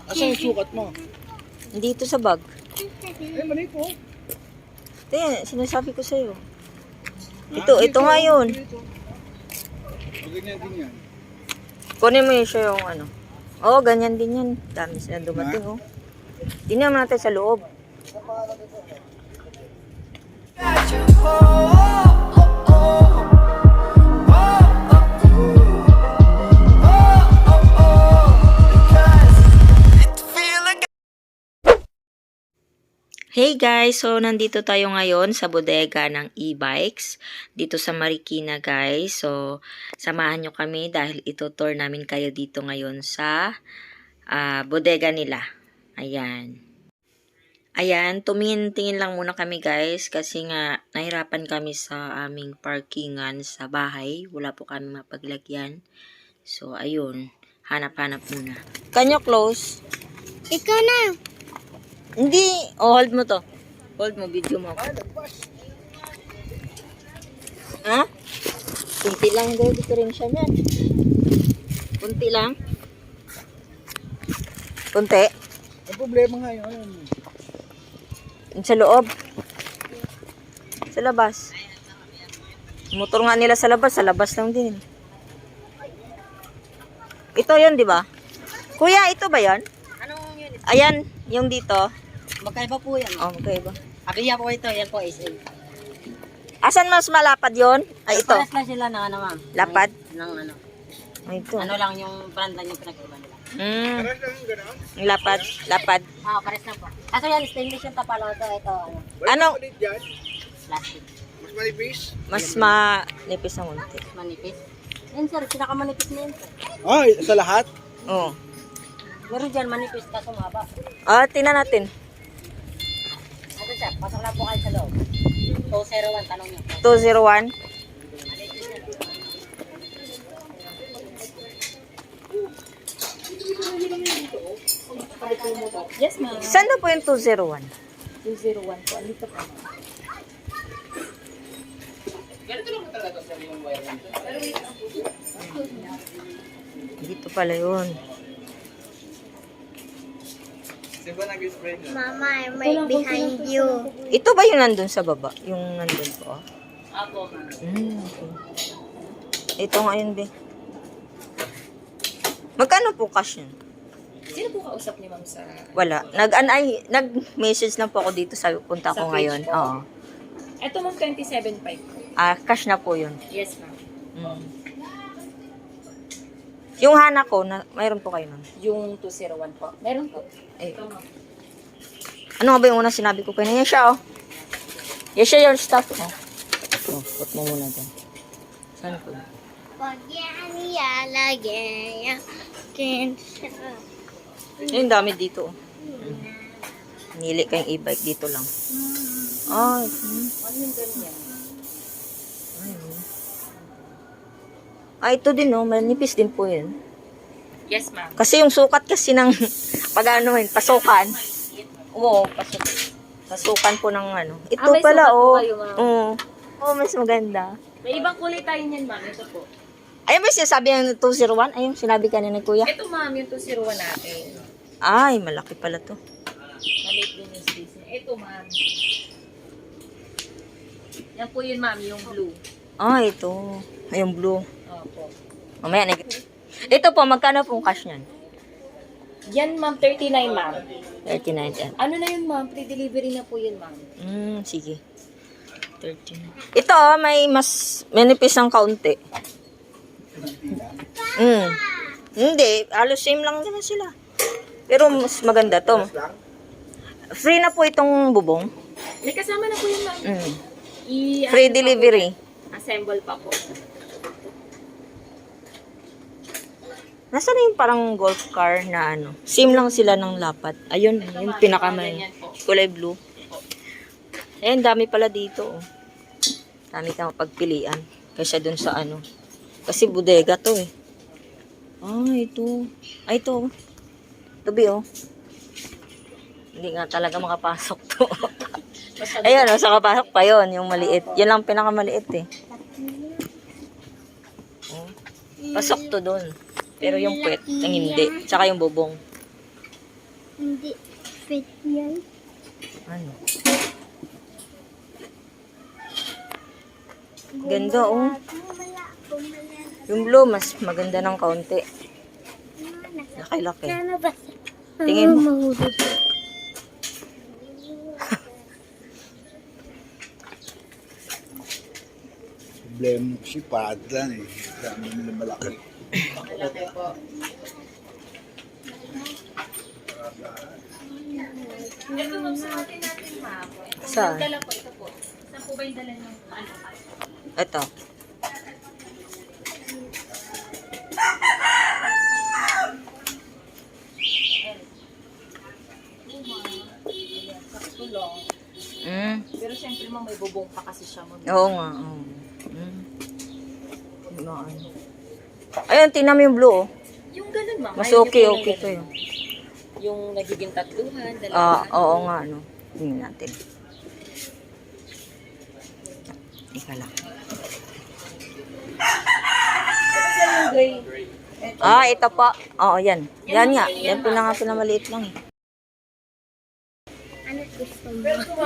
Asa yung sukat mo? Dito sa bag. Mali po. Ito yan, sinasabi ko sa'yo. Ito nga yun. Ganyan din yan. Kunin mo yung siya yung ano. Oo, ganyan din yan. Dami sila dumating, oh. Tingnan mo natin sa loob. Hey guys! So, nandito tayo ngayon sa bodega ng e-bikes dito sa Marikina, guys. So, samahan nyo kami dahil ito-tour namin kayo dito ngayon sa bodega nila. Ayan. Ayan, tumingin-tingin lang muna kami, guys, kasi nga nahirapan kami sa aming parkingan sa bahay. Wala po kami mapaglagyan. So, ayun. Hanap-hanap muna. Kanyo close? Ikaw na. Hindi. Oh, hold mo to. Hold mo, video mo. Ha? Kunti lang daw diferensya niyan. Kunti lang. Kunti. Ang problema nga yun. Sa loob. Sa labas. Motor nga nila sa labas lang din. Ito yun, di ba? Kuya, ito ba yan? Anong unit? Ayan, yung dito. Magkaiba po yan. Oh, magkaiba. Abiya po ito. Yan po SM. Asan mas malapad yon? Ay, ito. Pares lang sila ng ano, ma'am. Lapad? Ng ano. Ay, ito. Ano lang yung brand lang yung pinag-iba nila. Paras lang yung gano'n. Lapad. Lapad. Pares lang po. Kaso yan, stainless yung tapalo ito. Ito, ano, Ano? Ulit dyan. plastic. Mas manipis. Mas manipis ang unti. Manipis. Yan sir, pinakamanipis na yan sir. Ay, sa lahat? Oo. Meron dyan manipis, kaso maba. Tingnan natin. Ano sir, pasok lang po kayo sa loob. 201, tanong nyo. 201. Manipis yan. Yes ma'am. Saan na po yung 201? 201 po. Andito po. Dito pala yun. Mama, I'm right behind you. Ito ba yung nandun sa baba? Yung nandun po? Apo ma'am. Okay. Ito nga yun, be. Magkano po cash yun? Sino po kausap ni ma'am sa... Wala. Nag-message lang po ako dito sa punta Sa ko page ngayon. po? Oo. Ito ma'am, 27.5 po. Cash na po yun. Yes ma'am. Yung hana ko, mayroon po kayo nun. Yung 201 po. Meron po. Eh, Ito ma'am. ano nga ba yung unang sinabi ko kayo? Yan siya, oh. Yan siya your stuff, oh. Put mo muna dyan. Saan po? Pag yan niyalagay, Yung dami dito, oh. Nili kayong e-bike dito lang. Ano yung ganyan? Ito din, oh. Manipis din po yun. Yes ma'am. Kasi yung sukat kasi ng pag-ano yun, pasukan. Oo, pasukan po ng ano. Ito may pala, sukat po oh. kayo, ma'am. Oo. Oh, mas maganda. May ibang kulay tayo niyan ma'am. Ito po. Ayun ba yung sinasabi ng 201? Ayun, sinabi ka na kuya. Ito ma'am, yung 201 natin. Ay, malaki pala to. Maliit din yung space niya. Ito ma'am. Yan po yun ma'am, yung blue. Ito. Ay, yung blue. Opo. Mamaya, ito po, magkano pong cash niyan? Yan ma'am, 39 ma'am. 39. Ano na yun ma'am? Pre-delivery na po yun ma'am. Sige. 13. Ito, may mas manipis ng kaunti. Hindi, halos same lang naman sila. Pero mas maganda to. Free na po itong bubong. May kasama na po yun ma'am. Free delivery. Assemble pa po. Nasaan na yung parang golf car na ano? Same lang sila ng lapat. Ayun, yung pinakamay. Kulay blue. Ayun, dami pala dito. Oh. Dami kang pagpilian. Kaysa dun sa ano. Kasi bodega to eh. Ito. Ito. Tabi oh. Hindi nga talaga makapasok to. Ayun, sa kapasok pa yon yung maliit. Yan lang pinakamaliit eh. Pasok to dun. Pero yung puwet, ang hindi. Tsaka yung bubong. Hindi fit yan. Ano? Ganda, oh. Yung blue, mas maganda ng kaunti. Laki-laki. Sana ba? Tingin mo. Mahulog. Problema mo kasi padlan eh. Dami nila malaki. Malaki po. Ito ma'am, sumatin natin ma'am. Saan? Dala po, ito po. Saan po ba yung dala ng ano? Ito. Mm. Pero syempre ma'am, may bubong pa kasi siya ma'am. Oo nga. Oo. Mm. Ano. Ayun, tingnan mo yung blue, oh. Yung ganun ma'am. Mas ayaw niyo okay, po ng okay to ganun. yun. Yung nagiging tatluhan, Ah, dalawa. oo nga, ano. Tingnan natin. Ika lang. Yung gray. Ah, ito pa. Oo, yan. Yan nga. Yan pinamaliit lang eh. Ano gusto mo?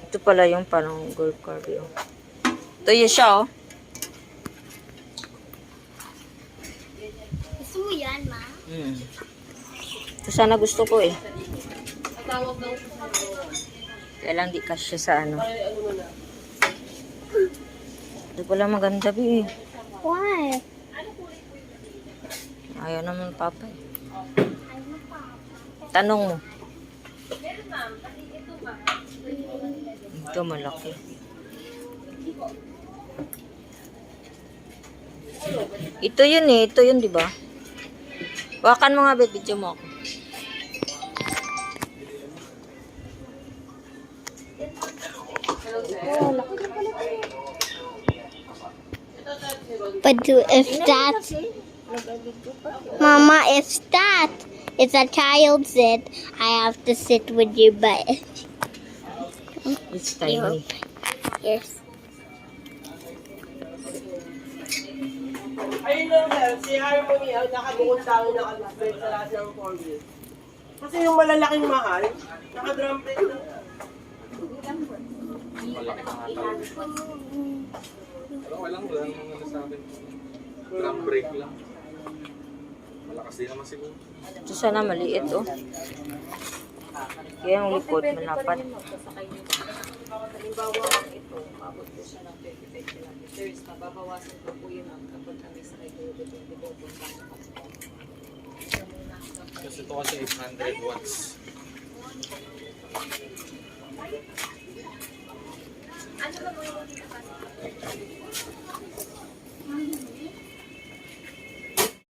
Ito pala yung parang gold carving. Oh. Ito yun siya, oh. Gusto mo yan, ma? Mm. Ito sana gusto ko eh. Kaya lang di kasya sa ano. Ito pala maganda, bi. Why? Ayaw naman papa eh. Tanong mo. Ito malaki. Ito yun eh. Ito yun, di ba? Wakan mo nga, babe. Video mo ako. But if that's... Mama, if that is a child sit, I have to sit with you, but... It's tiny. Yes. Ayun lang sir, si Harmony ang nakabukod sa akin naka-display sa lahat ng 4 wheels. Kasi yung malalaking mahal, naka-drum plate lang. Wala lang ano sa akin. Drum brake lang. Malakas din naman siguro. Ito sana maliit, oh. Kaya yung likod, malapat. Halimbawa, ito, mabot po siya ng 35 kilometers. Mababawasan po po yun ma'am kapag kami sa kayo depende po kung paano po. Kasi ito kasi 800 watts. Ano ba po yung